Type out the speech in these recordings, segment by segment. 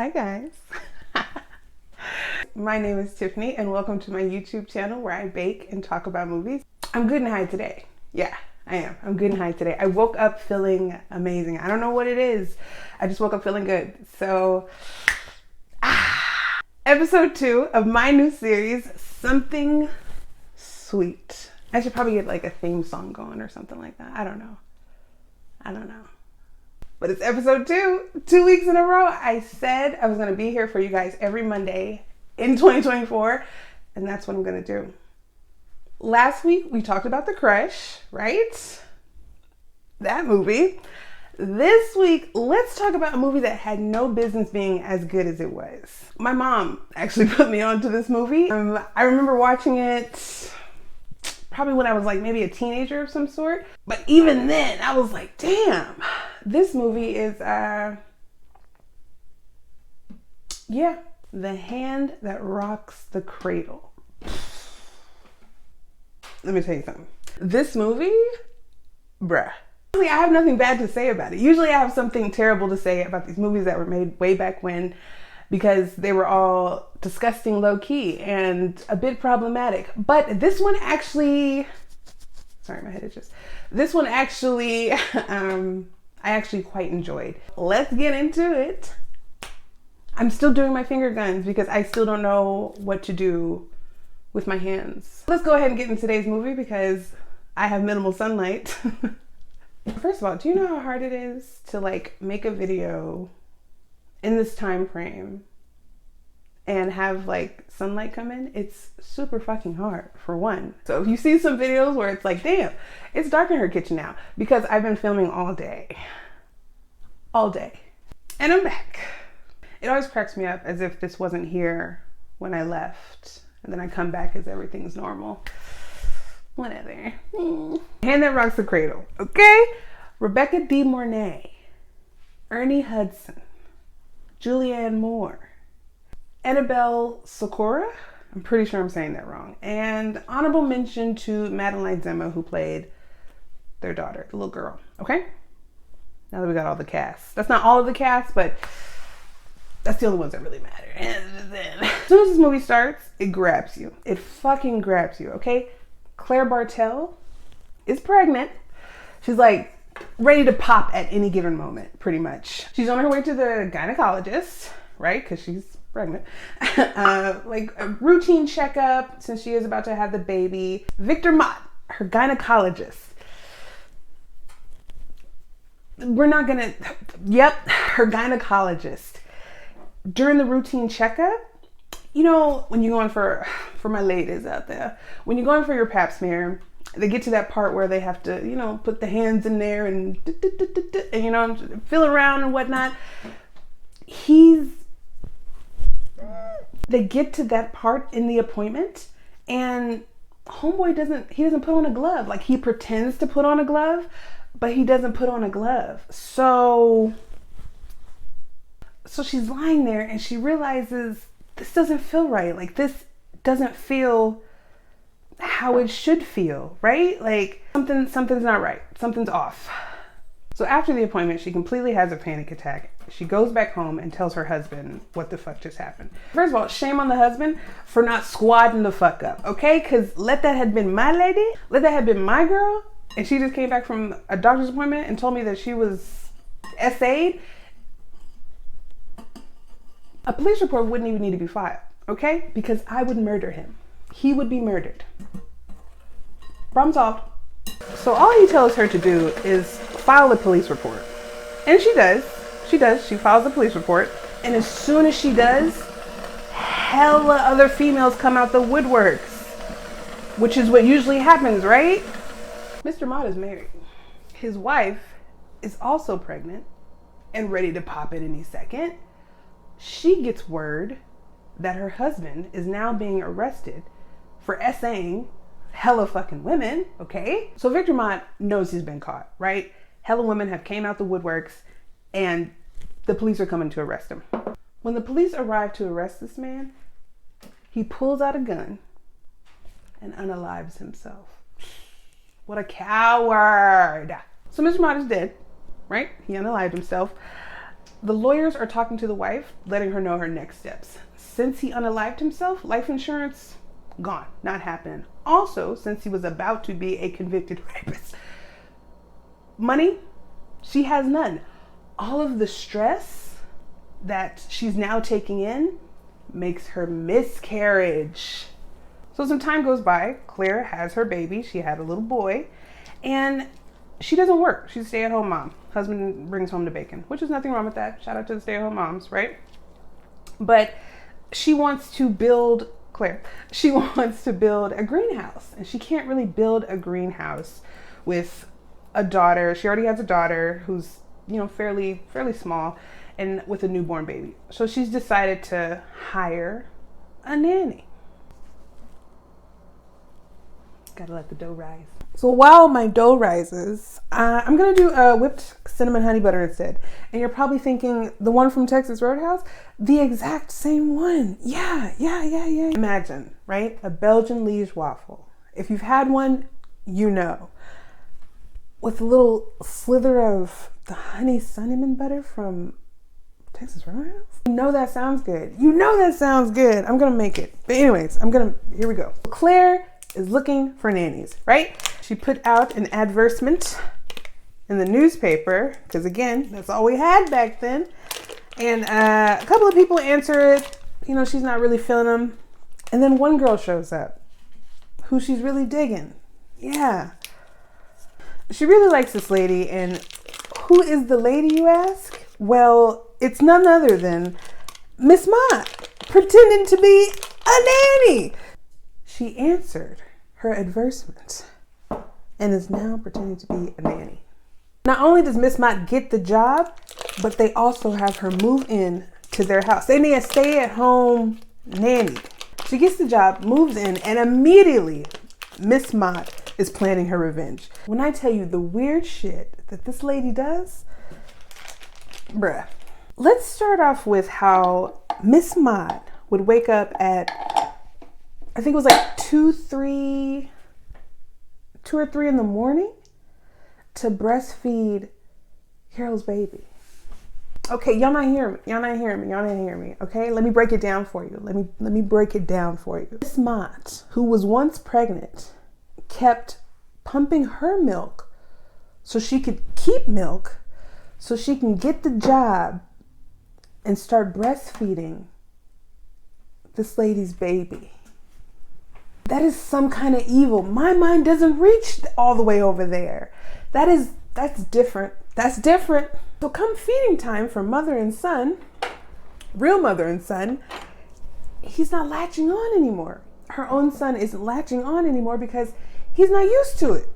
Hi guys. My name is Tiffany and welcome to my YouTube channel where I bake and talk about movies. I'm good and high today. Yeah, I am. I'm good and high today. I woke up feeling amazing. I don't know what it is. I just woke up feeling good. So, episode 2 of my new series, Something Sweet. I should probably get like a theme song going or something like that. I don't know. But it's episode 2, 2 weeks in a row. I said I was going to be here for you guys every Monday in 2024, and that's what I'm going to do. Last week, we talked about The Crush, right? That movie. This week, let's talk about a movie that had no business being as good as it was. My mom actually put me onto this movie. I remember watching it probably when I was like maybe a teenager of some sort. But even then, I was like, damn. This movie is, The Hand That Rocks the Cradle. Let me tell you something. This movie, bruh. I have nothing bad to say about it. Usually I have something terrible to say about these movies that were made way back when because they were all disgusting low-key and a bit problematic. But this one actually, sorry, my head itches. This one actually, I actually quite enjoyed. Let's get into it. I'm still doing my finger guns because I still don't know what to do with my hands. Let's go ahead and get into today's movie because I have minimal sunlight. First of all, do you know how hard it is to like make a video in this time frame and have like sunlight come in? It's super fucking hard, for one. So if you see some videos where it's like, damn, it's dark in her kitchen now, because I've been filming all day. And I'm back. It always cracks me up as if this wasn't here when I left, and then I come back as everything's normal. Whatever. Hand That Rocks the Cradle, okay? Rebecca De Mornay, Ernie Hudson, Julianne Moore, Annabelle Sakura, I'm pretty sure I'm saying that wrong, and honorable mention to Madeline Zema, who played their daughter, the little girl, okay? Now that we got all the cast. That's not all of the cast, but that's the only ones that really matter. As soon as this movie starts, it grabs you. It fucking grabs you, okay? Claire Bartel is pregnant. She's like ready to pop at any given moment, pretty much. She's on her way to the gynecologist, right? Because she's pregnant. Like a routine checkup since she is about to have the baby. Victor Mott, her gynecologist. Her gynecologist. During the routine checkup, you know, when you're going for my ladies out there, when you're going for your pap smear, they get to that part where they have to, you know, put the hands in there and you know, feel around and whatnot. They get to that part in the appointment and homeboy doesn't put on a glove. Like, he pretends to put on a glove, but he doesn't put on a glove. So she's lying there and she realizes this doesn't feel right. Like, this doesn't feel how it should feel, right? Like, something's not right. Something's off. So after the appointment, she completely has a panic attack. She goes back home and tells her husband what the fuck just happened. First of all, shame on the husband for not squadding the fuck up, okay? Because let that have been my lady, let that have been my girl, and she just came back from a doctor's appointment and told me that she was SA'd. A police report wouldn't even need to be filed, okay? Because I would murder him. He would be murdered. Problem solved. So all he tells her to do is file a police report. And she does. She files a police report. And as soon as she does, hella other females come out the woodworks. Which is what usually happens, right? Mr. Mott is married. His wife is also pregnant and ready to pop at any second. She gets word that her husband is now being arrested for SAing hella fucking women, okay? So Victor Mott knows he's been caught, right? Hella women have came out the woodworks and the police are coming to arrest him. When the police arrive to arrest this man, he pulls out a gun and unalives himself. What a coward. So Mr. Mott is dead, right? He unalived himself. The lawyers are talking to the wife, letting her know her next steps. Since he unalived himself, life insurance, gone, not happening. Also, since he was about to be a convicted rapist, money, she has none. All of the stress that she's now taking in makes her miscarriage. So some time goes by, Claire has her baby, she had a little boy, and she doesn't work. She's a stay-at-home mom. Husband brings home the bacon, which is nothing wrong with that. Shout out to the stay-at-home moms, right? But she wants to build, Claire, she wants to build a greenhouse, and she can't really build a greenhouse with a daughter. She already has a daughter who's, you know, fairly small, and with a newborn baby. So she's decided to hire a nanny. Gotta let the dough rise. So while my dough rises, I'm gonna do a whipped cinnamon honey butter instead. And you're probably thinking, the one from Texas Roadhouse? The exact same one. Yeah. Imagine, right? A Belgian Liege waffle. If you've had one, you know. With a little slither of the honey cinnamon butter from Texas Roadhouse? You know that sounds good. I'm gonna make it. But anyways, here we go. Claire is looking for nannies, right? She put out an advertisement in the newspaper, because again, that's all we had back then. And a couple of people answer it. You know, she's not really feeling them. And then one girl shows up who she's really digging. Yeah. She really likes this lady. And who is the lady, you ask? Well, it's none other than Miss Mott, pretending to be a nanny. She answered her advertisement and is now pretending to be a nanny. Not only does Miss Mott get the job, but they also have her move in to their house. They need a stay-at-home nanny. She gets the job, moves in, and immediately Miss Mott is planning her revenge. When I tell you the weird shit that this lady does, bruh. Let's start off with how Miss Mott would wake up at, I think it was like 2 or 3 in the morning to breastfeed Carol's baby. Okay, y'all not hearing me. Okay, let me break it down for you. Let me break it down for you. Miss Mott, who was once pregnant, kept pumping her milk so she could keep milk, so she can get the job and start breastfeeding this lady's baby. That is some kind of evil. My mind doesn't reach all the way over there. That's different. That's different. So come feeding time for mother and son, real mother and son, he's not latching on anymore. Her own son isn't latching on anymore because he's not used to it.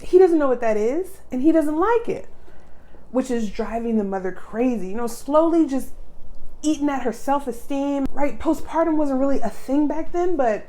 He doesn't know what that is, and he doesn't like it, which is driving the mother crazy. You know, slowly just eating at her self-esteem, right? Postpartum wasn't really a thing back then, but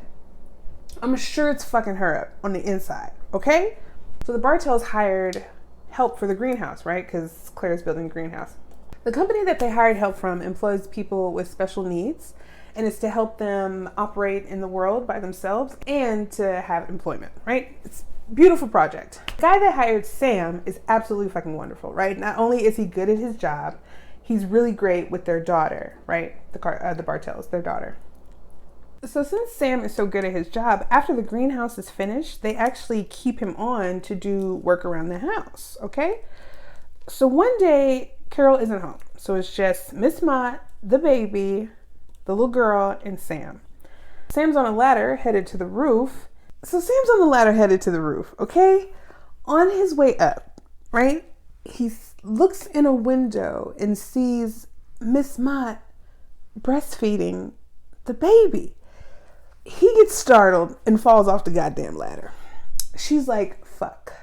I'm sure it's fucking her up on the inside, okay? So the Bartels hired help for the greenhouse, right? Because Claire's building a greenhouse. The company that they hired help from employs people with special needs, and it's to help them operate in the world by themselves and to have employment, right? It's a beautiful project. The guy that hired Sam is absolutely fucking wonderful, right? Not only is he good at his job, he's really great with their daughter, right? The Bartels, their daughter. So since Sam is so good at his job, after the greenhouse is finished, they actually keep him on to do work around the house, okay? So one day, Carol isn't home. So it's just Miss Mott, the baby, the little girl, and Sam. Sam's on a ladder headed to the roof. Okay? On his way up, right? He looks in a window and sees Miss Mott breastfeeding the baby. He gets startled and falls off the goddamn ladder. She's like, fuck,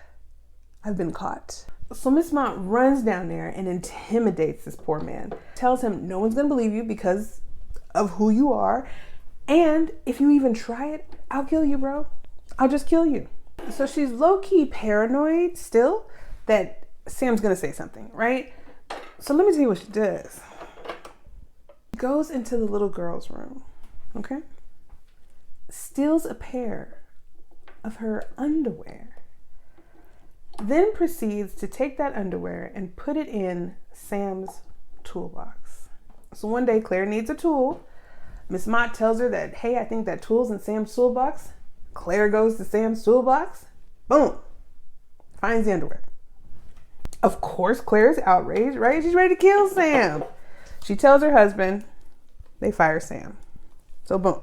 I've been caught. So Miss Mott runs down there and intimidates this poor man. Tells him no one's gonna believe you because of who you are. And if you even try it, I'll kill you, bro. I'll just kill you. So she's low-key paranoid still that Sam's gonna say something, right? So let me tell you what she does. She goes into the little girl's room, okay? Steals a pair of her underwear, then proceeds to take that underwear and put it in Sam's toolbox. So one day Claire needs a tool. Miss Mott tells her that, hey, I think that tool's in Sam's toolbox. Claire goes to Sam's toolbox. Boom. Finds the underwear. Of course, Claire's outraged, right? She's ready to kill Sam. She tells her husband. They fire Sam. So boom.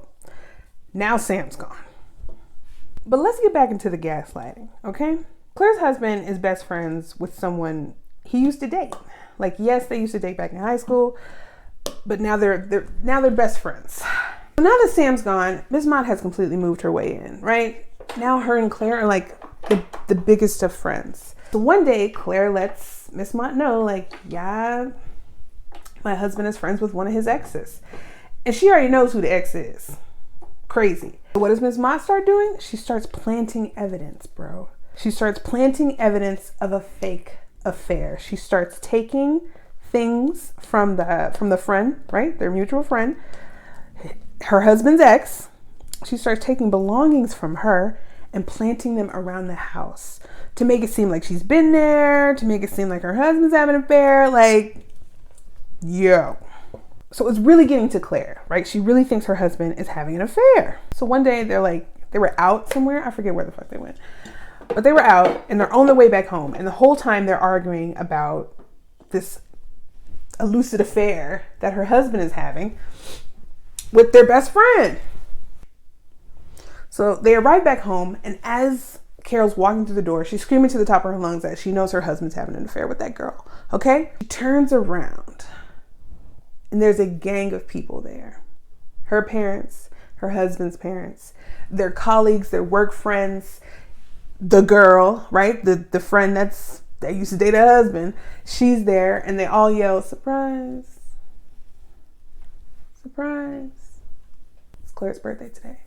Now Sam's gone. But let's get back into the gaslighting, okay? Claire's husband is best friends with someone he used to date. Like, yes, they used to date back in high school, but now they're best friends. So now that Sam's gone, Miss Mott has completely moved her way in, right? Now her and Claire are like the biggest of friends. So one day Claire lets Miss Mott know, like, yeah, my husband is friends with one of his exes. And she already knows who the ex is. Crazy. What does Miss Mott start doing? She starts planting evidence, bro. She starts planting evidence of a fake affair. She starts taking things from the friend, right? Their mutual friend, her husband's ex. She starts taking belongings from her and planting them around the house to make it seem like she's been there, to make it seem like her husband's having an affair. Like, yo. So it's really getting to Claire, right? She really thinks her husband is having an affair. So one day they were out somewhere. I forget where the fuck they went. But they were out and they're on their way back home. And the whole time they're arguing about this illicit affair that her husband is having with their best friend. So they arrive back home, and as Carol's walking through the door, she's screaming to the top of her lungs that she knows her husband's having an affair with that girl. Okay? She turns around and there's a gang of people there. Her parents, her husband's parents, their colleagues, their work friends, the girl, right? The friend that used to date her husband. She's there, and they all yell, surprise. Surprise. It's Claire's birthday today.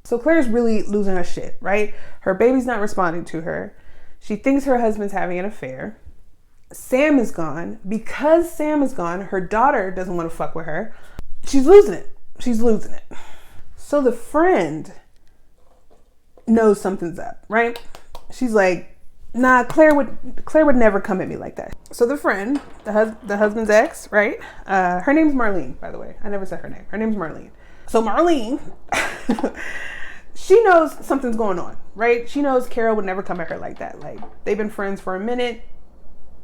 So Claire's really losing her shit, right? Her baby's not responding to her. She thinks her husband's having an affair. Sam is gone. Because Sam is gone, her daughter doesn't want to fuck with her. She's losing it. She's losing it. So the friend knows something's up, right? She's like, nah, Claire would never come at me like that. So the friend, the husband's ex, right? Her name's Marlene, by the way. I never said her name. Her name's Marlene. So Marlene, she knows something's going on, right? She knows Carol would never come at her like that. Like, they've been friends for a minute.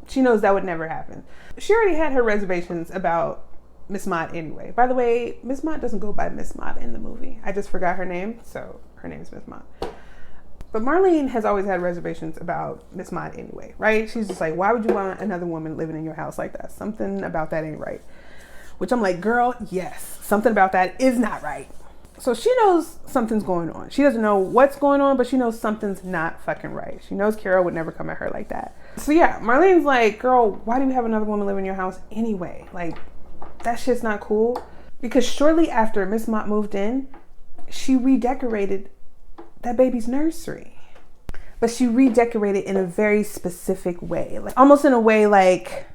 She knows that would never happen. She already had her reservations about Miss Mott anyway. By the way, Miss Mott doesn't go by Miss Mott in the movie. I just forgot her name, so her name's Miss Mott. But Marlene has always had reservations about Miss Mott anyway, right? She's just like, why would you want another woman living in your house like that? Something about that ain't right. Which I'm like, girl, yes, something about that is not right. So she knows something's going on. She doesn't know what's going on, but she knows something's not fucking right. She knows Carol would never come at her like that. So yeah, Marlene's like, girl, why do you have another woman living in your house anyway? Like, that shit's not cool. Because shortly after Miss Mott moved in, she redecorated that baby's nursery. But she redecorated in a very specific way. Like, almost in a way like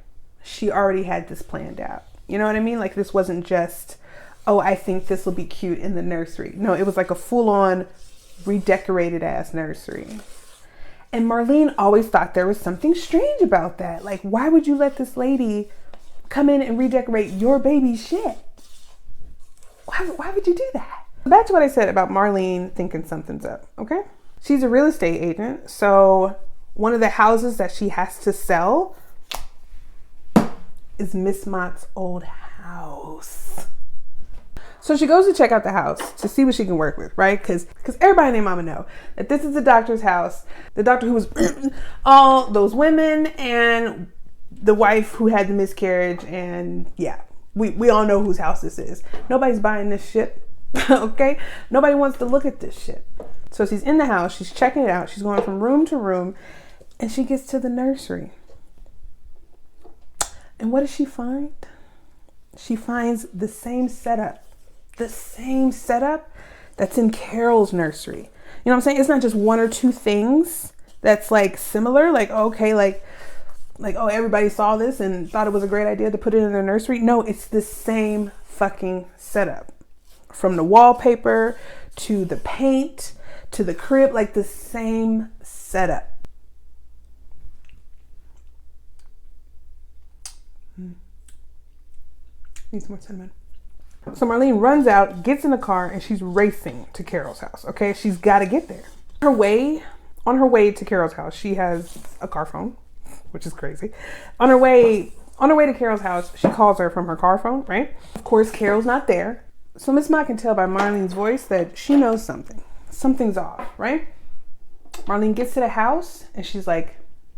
she already had this planned out. You know what I mean? Like, this wasn't just, oh, I think this will be cute in the nursery. No, it was like a full-on redecorated ass nursery. And Marlene always thought there was something strange about that. Like, why would you let this lady come in and redecorate your baby's shit? Why would you do that? Back to what I said about Marlene thinking something's up, okay? She's a real estate agent. So one of the houses that she has to sell is Miss Mott's old house. So she goes to check out the house to see what she can work with, right? Because everybody and their mama know that this is the doctor's house. The doctor who was all those women and the wife who had the miscarriage. And yeah, we all know whose house this is. Nobody's buying this shit, okay? Nobody wants to look at this shit. So she's in the house. She's checking it out. She's going from room to room. And she gets to the nursery. And what does she find? She finds the same setup. The same setup that's in Carol's nursery. You know what I'm saying? It's not just one or two things that's like similar. Like, okay, like, oh, everybody saw this and thought it was a great idea to put it in their nursery. No, it's the same fucking setup. From the wallpaper to the paint to the crib, like the same setup. Need some more cinnamon. So Marlene runs out, gets in the car, and she's racing to Carol's house. Okay, she's got to get there. On her way to Carol's house, she has a car phone, which is crazy. On her way to Carol's house, she calls her from her car phone, right? Of course, Carol's not there. So Miss Mott can tell by Marlene's voice that she knows something. Something's off, right? Marlene gets to the house, and she's like,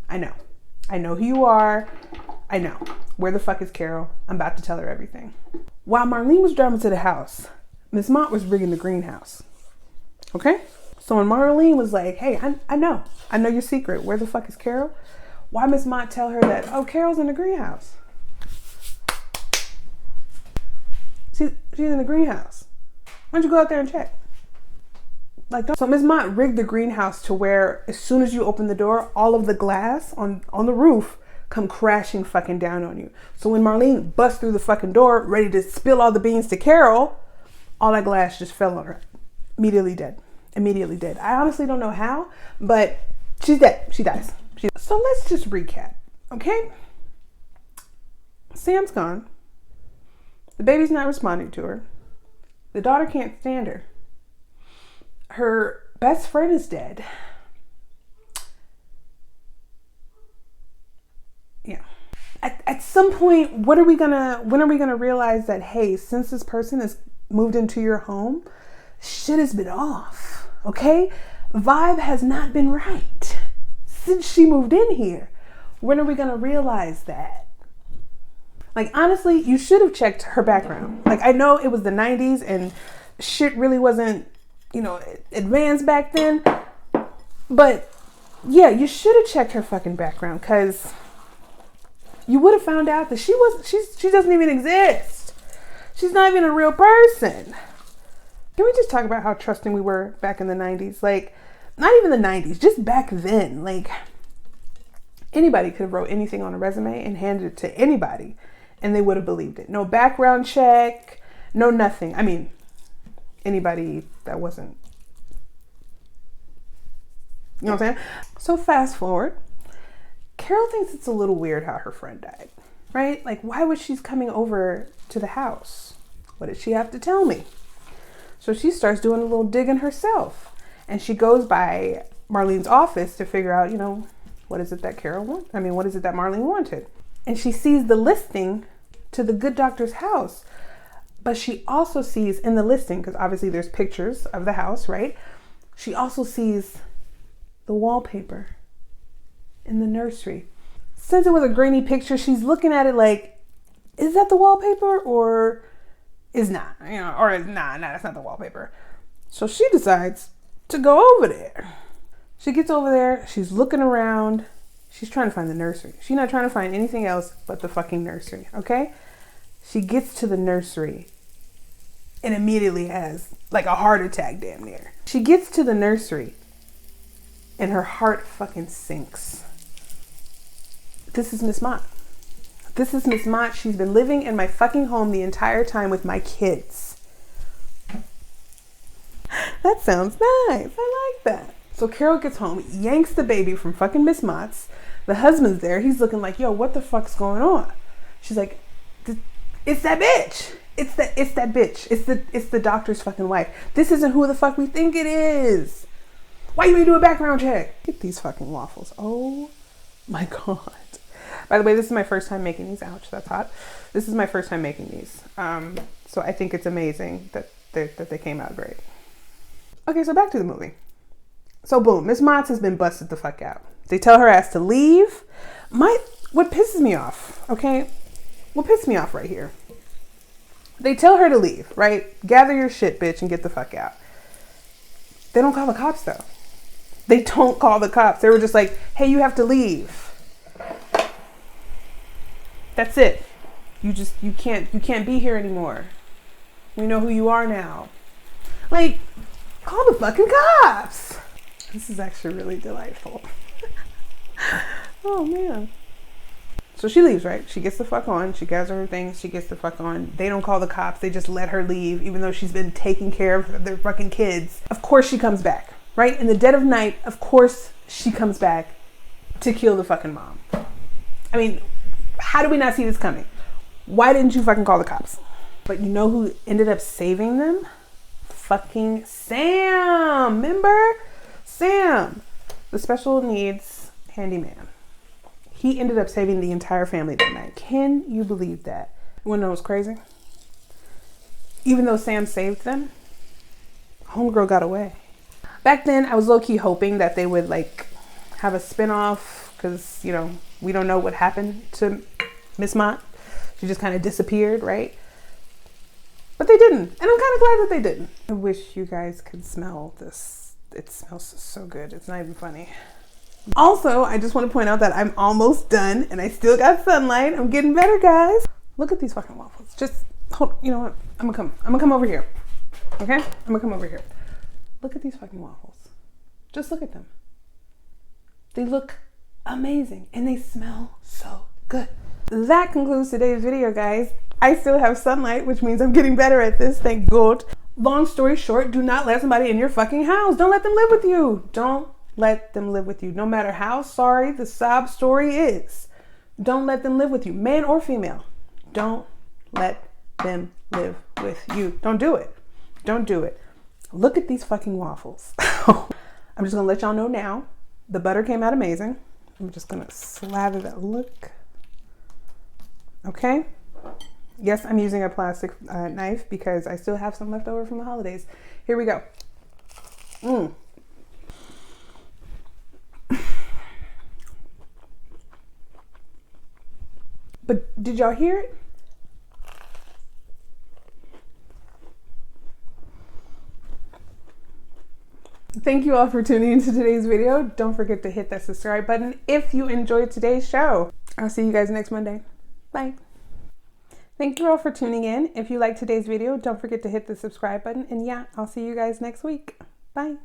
I know who you are. I know. Where the fuck is Carol? I'm about to tell her everything. While Marlene was driving to the house, Miss Mott was rigging the greenhouse. Okay? So when Marlene was like, hey, I know your secret. Where the fuck is Carol? Why Miss Mott tell her that, oh, Carol's in the greenhouse? She's in the greenhouse. Why don't you go out there and check? So Miss Mott rigged the greenhouse to where as soon as you open the door, all of the glass on the roof come crashing fucking down on you. So when Marlene busts through the fucking door, ready to spill all the beans to Carol, all that glass just fell on her. Immediately dead. I honestly don't know how, but she's dead. She dies. So let's just recap, okay? Sam's gone. The baby's not responding to her. The daughter can't stand her. Her best friend is dead. Yeah. At some point, when are we gonna realize that, hey, since this person has moved into your home, shit has been off, okay? Vibe has not been right since she moved in here. When are we gonna realize that? Like, honestly, you should have checked her background. Like, I know it was the 90s and shit really wasn't, advanced back then. But yeah, you should have checked her fucking background, because you would have found out that she doesn't even exist. She's not even a real person. Can we just talk about how trusting we were back in the 90s? Like, not even the 90s, just back then. Like, anybody could have wrote anything on a resume and handed it to anybody, and they would have believed it. No background check, no nothing. I mean, anybody that wasn't, you know what I'm saying? So fast forward, Carol thinks it's a little weird how her friend died, right? Like, why was she coming over to the house? What did she have to tell me? So she starts doing a little digging herself, and she goes by Marlene's office to figure out, what is it that what is it that Marlene wanted? And she sees the listing to the good doctor's house. But she also sees in the listing, because obviously there's pictures of the house, right? She also sees the wallpaper in the nursery. Since it was a grainy picture, she's looking at it like, is that the wallpaper or is not? Or is that's not the wallpaper. So she decides to go over there. She gets over there, she's looking around, she's trying to find the nursery. She's not trying to find anything else but the fucking nursery, okay? She gets to the nursery and immediately has like a heart attack damn near. She gets to the nursery and her heart fucking sinks. This is Miss Mott. This is Miss Mott. She's been living in my fucking home the entire time with my kids. That sounds nice. I like that. So Carol gets home, yanks the baby from fucking Miss Mott's. The husband's there. He's looking like, yo, what the fuck's going on? She's like, it's that bitch. It's that bitch. It's the doctor's fucking wife. This isn't who the fuck we think it is. Why you ain't do a background check? Get these fucking waffles. Oh my God. By the way, this is my first time making these. Ouch, that's hot. This is my first time making these. So I think it's amazing that they came out great. Okay, so back to the movie. So boom, Miss Mott has been busted the fuck out. They tell her ass to leave. What pisses me off, okay? What pissed me off right here? They tell her to leave, right? Gather your shit, bitch, and get the fuck out. They don't call the cops though. They don't call the cops. They were just like, hey, you have to leave. That's it. You can't be here anymore. We know who you are now. Like, call the fucking cops. This is actually really delightful. Oh man. So she leaves, right? She gets the fuck on. She gathers her things. She gets the fuck on. They don't call the cops. They just let her leave, even though she's been taking care of their fucking kids. Of course she comes back, right? In the dead of night, of course she comes back to kill the fucking mom. I mean, how do we not see this coming? Why didn't you fucking call the cops? But you know who ended up saving them? Fucking Sam. Remember? Sam, the special needs handyman. He ended up saving the entire family that night. Can you believe that? You wanna know what's crazy? Even though Sam saved them, homegirl got away. Back then, I was low-key hoping that they would like have a spinoff because, you know, we don't know what happened to Miss Mott. She just kind of disappeared, right? But they didn't, and I'm kind of glad that they didn't. I wish you guys could smell this. It smells so good. It's not even funny. Also, I just want to point out that I'm almost done and I still got sunlight. I'm getting better, guys. Look at these fucking waffles. Just hold, you know what? I'm gonna come over here. Okay? I'm gonna come over here. Look at these fucking waffles. Just look at them. They look amazing and they smell so good. That concludes today's video, guys. I still have sunlight, which means I'm getting better at this, thank God. Long story short, do not let somebody in your fucking house. Don't let them live with you. Don't let them live with you. No matter how sorry the sob story is, don't let them live with you, man or female. Don't let them live with you. Don't do it. Don't do it. Look at these fucking waffles. I'm just gonna let y'all know now. The butter came out amazing. I'm just gonna slather that. Look. Okay. Yes, I'm using a plastic knife because I still have some left over from the holidays. Here we go. But did y'all hear it? Thank you all for tuning into today's video. Don't forget to hit that subscribe button if you enjoyed today's show. I'll see you guys next Monday. Bye. Thank you all for tuning in. If you liked today's video, don't forget to hit the subscribe button. And yeah, I'll see you guys next week. Bye.